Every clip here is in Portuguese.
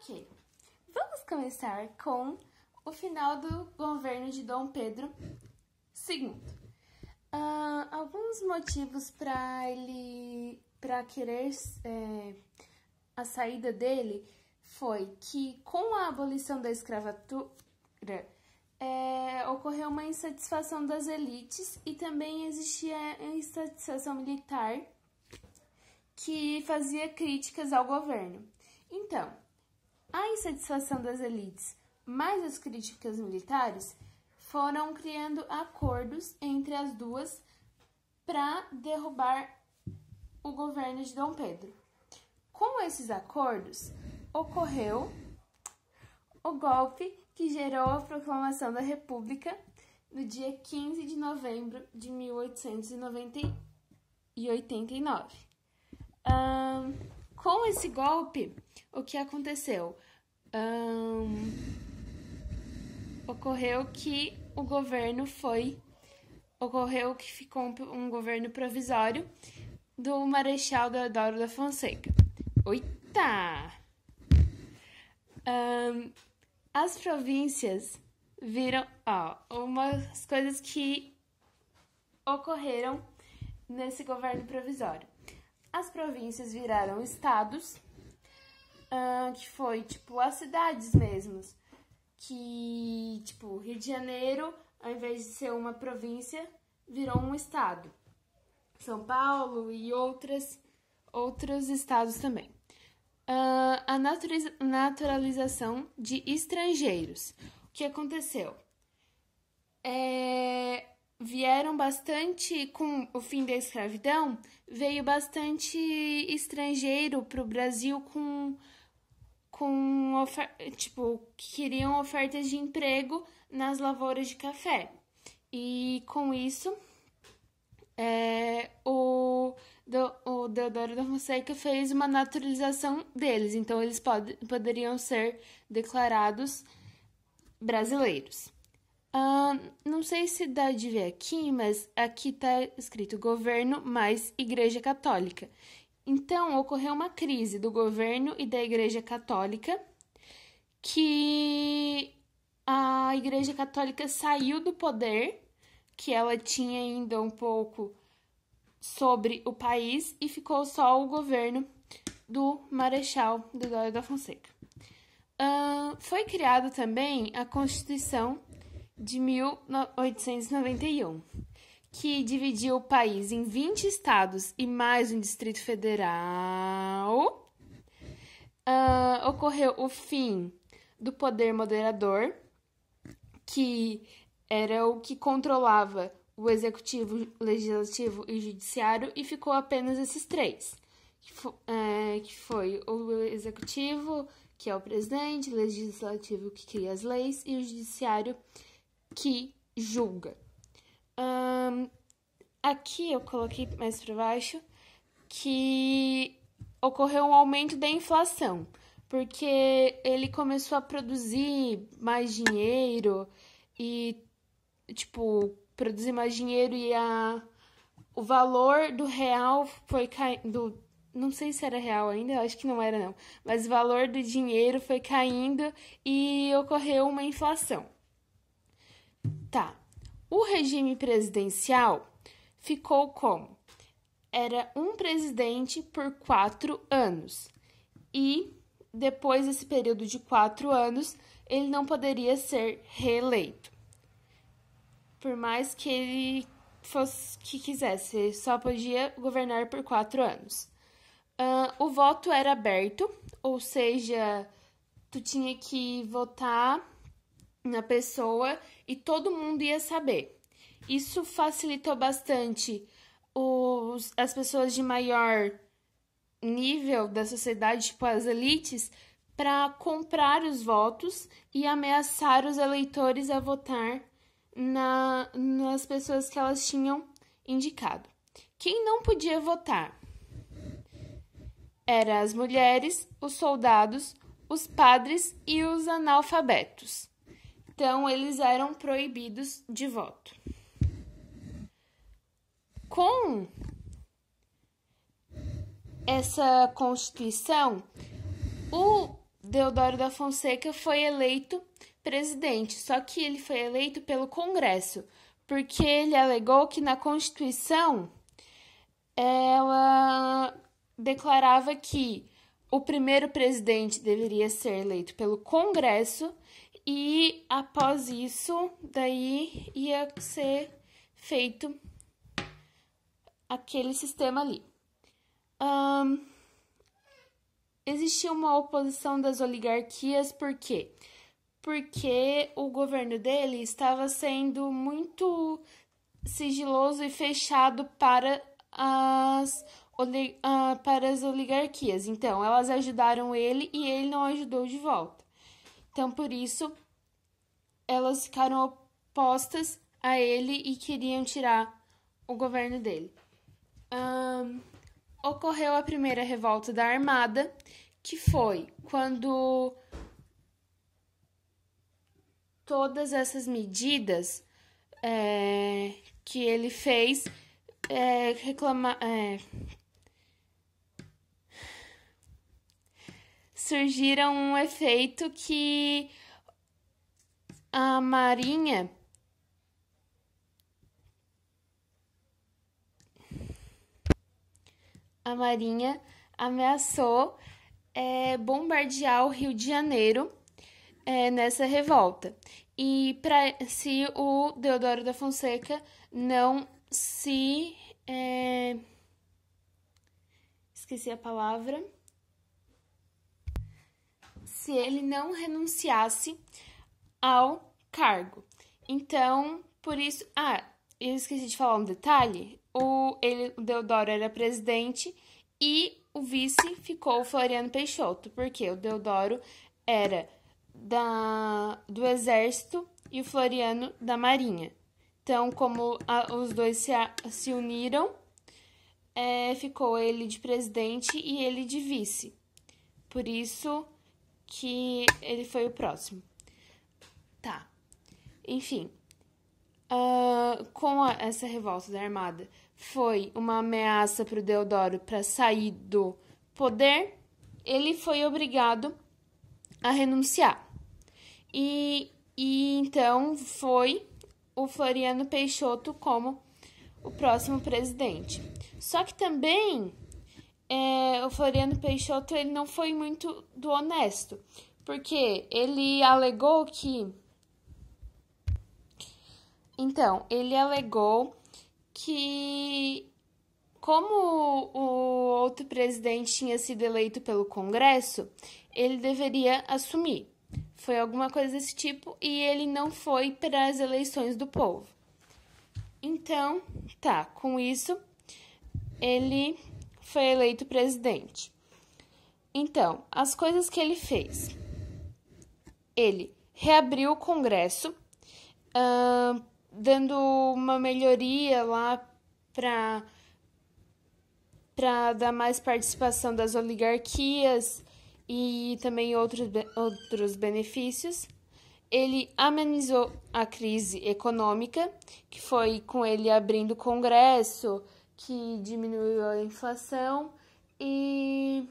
Ok, vamos começar com o final do governo de Dom Pedro II. Alguns motivos para querer a saída dele foi que, com a abolição da escravatura, ocorreu uma insatisfação das elites e também existia a insatisfação militar que fazia críticas ao governo. Então, a insatisfação das elites mais as críticas militares foram criando acordos entre as duas para derrubar o governo de Dom Pedro. Com esses acordos, ocorreu o golpe que gerou a proclamação da República no dia 15 de novembro de 1889. Com esse golpe, o que aconteceu? Ocorreu que ficou um governo provisório do Marechal Deodoro da Fonseca. Oita! As províncias viram, umas coisas que ocorreram nesse governo provisório. As províncias viraram estados, que foi, as cidades mesmos, que, Rio de Janeiro, ao invés de ser uma província, virou um estado. São Paulo e outros estados também. A naturalização de estrangeiros. O que aconteceu? Vieram bastante, com o fim da escravidão, veio bastante estrangeiro para o Brasil queriam ofertas de emprego nas lavouras de café. E com isso, o Deodoro da Fonseca fez uma naturalização deles. Então, eles poderiam ser declarados brasileiros. Não sei se dá de ver aqui, mas aqui está escrito governo mais Igreja Católica. Então, ocorreu uma crise do governo e da Igreja Católica, que a Igreja Católica saiu do poder, que ela tinha ainda um pouco sobre o país, e ficou só o governo do Marechal Deodoro da Fonseca. Foi criada também a Constituição de 1891, que dividiu o país em 20 estados e mais um Distrito Federal. Ocorreu o fim do poder moderador, que era o que controlava o executivo, legislativo e judiciário, e ficou apenas esses três, que foi o executivo, que é o presidente, o legislativo, que cria as leis, e o judiciário, que julga. Aqui eu coloquei mais para baixo que ocorreu um aumento da inflação, porque ele começou a produzir mais dinheiro e, produzir mais dinheiro, e o valor do real foi caindo. Não sei se era real ainda, eu acho que não era não, mas o valor do dinheiro foi caindo e ocorreu uma inflação. Tá. O regime presidencial ficou como? Era um presidente por 4 anos. E depois desse período de 4 anos, ele não poderia ser reeleito. Por mais que ele quisesse, ele só podia governar por 4 anos. O voto era aberto, ou seja, tu tinha que votar na pessoa e todo mundo ia saber. Isso facilitou bastante as pessoas de maior nível da sociedade, as elites, para comprar os votos e ameaçar os eleitores a votar nas pessoas que elas tinham indicado. Quem não podia votar eram as mulheres, os soldados, os padres e os analfabetos. Então, eles eram proibidos de voto. Com essa Constituição, o Deodoro da Fonseca foi eleito presidente, só que ele foi eleito pelo Congresso, porque ele alegou que na Constituição ela declarava que o primeiro presidente deveria ser eleito pelo Congresso e após isso, daí ia ser feito aquele sistema ali. Existia uma oposição das oligarquias, por quê? Porque o governo dele estava sendo muito sigiloso e fechado para as oligarquias. Então, elas ajudaram ele e ele não ajudou de volta. Então, por isso, elas ficaram opostas a ele e queriam tirar o governo dele. Ocorreu a primeira revolta da Armada, que foi quando todas essas medidas que ele fez surgiram um efeito que a Marinha ameaçou bombardear o Rio de Janeiro nessa revolta. E se o Deodoro da Fonseca não se... esqueci a palavra. Se ele não renunciasse ao cargo. Então, por isso... eu esqueci de falar um detalhe. O Deodoro era presidente e o vice ficou o Floriano Peixoto, porque o Deodoro era do Exército e o Floriano da Marinha. Então, como os dois se uniram, ficou ele de presidente e ele de vice. Por isso que ele foi o próximo. Tá. Enfim. Com essa revolta da Armada, foi uma ameaça para o Deodoro para sair do poder, ele foi obrigado a renunciar. E então foi o Floriano Peixoto como o próximo presidente. Só que também o Floriano Peixoto ele não foi muito do honesto, porque ele alegou que... Então, ele alegou que, como o outro presidente tinha sido eleito pelo Congresso, ele deveria assumir. Foi alguma coisa desse tipo e ele não foi para as eleições do povo. Então, com isso, ele foi eleito presidente. Então, as coisas que ele fez. Ele reabriu o Congresso, dando uma melhoria lá para dar mais participação das oligarquias e também outros benefícios. Ele amenizou a crise econômica, que foi com ele abrindo o Congresso, que diminuiu a inflação e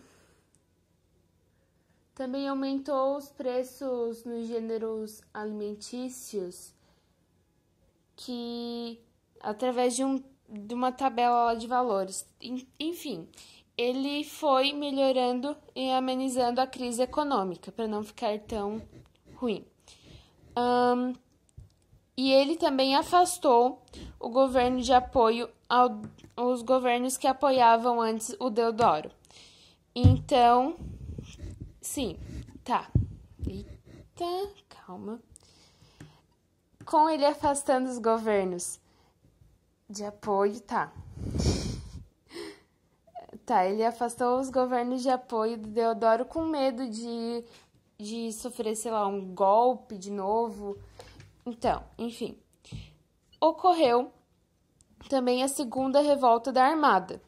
também aumentou os preços nos gêneros alimentícios, que através de uma tabela de valores. Enfim, ele foi melhorando e amenizando a crise econômica para não ficar tão ruim. E ele também afastou o governo de apoio aos governos que apoiavam antes o Deodoro. Então, sim, Eita, calma. Com ele afastando os governos de apoio, ele afastou os governos de apoio do Deodoro com medo de sofrer, sei lá, um golpe de novo. Então, enfim. Ocorreu também a segunda revolta da Armada,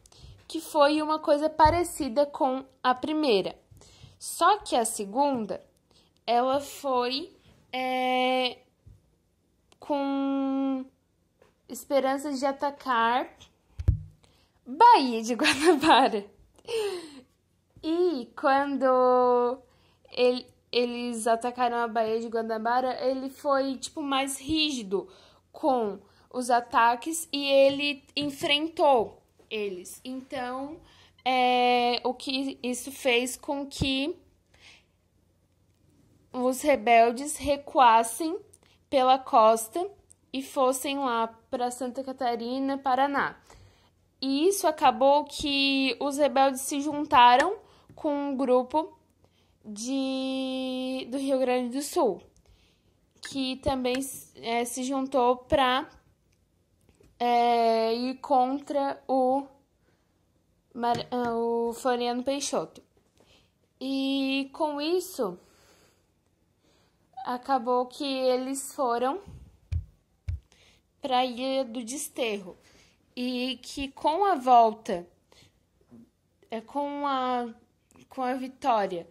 que foi uma coisa parecida com a primeira. Só que a segunda, ela foi com esperanças de atacar Baía de Guanabara. E quando eles atacaram a Baía de Guanabara, ele foi, tipo, mais rígido com os ataques e ele enfrentou eles. Então, o que isso fez com que os rebeldes recuassem pela costa e fossem lá para Santa Catarina, Paraná. E isso acabou que os rebeldes se juntaram com um grupo do Rio Grande do Sul, que também se juntou para ir contra o Floriano Peixoto. E com isso, acabou que eles foram para a Ilha do Desterro. E que com a volta, com a vitória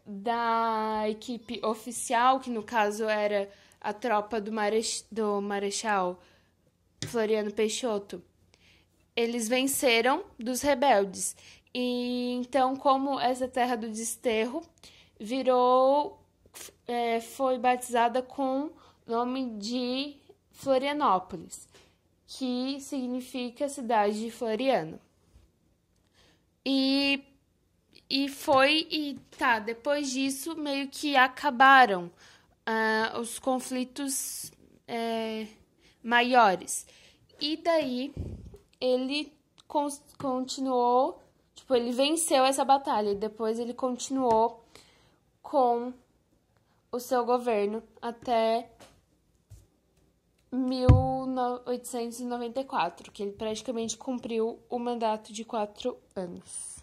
da equipe oficial, que no caso era a tropa do Marechal Floriano Peixoto, eles venceram dos rebeldes. E então, como essa terra do Desterro foi batizada com o nome de Florianópolis, que significa cidade de Floriano. Depois disso, meio que acabaram os conflitos maiores. E daí, ele continuou, ele venceu essa batalha, e depois ele continuou com o seu governo até 1894, que ele praticamente cumpriu o mandato de 4 anos.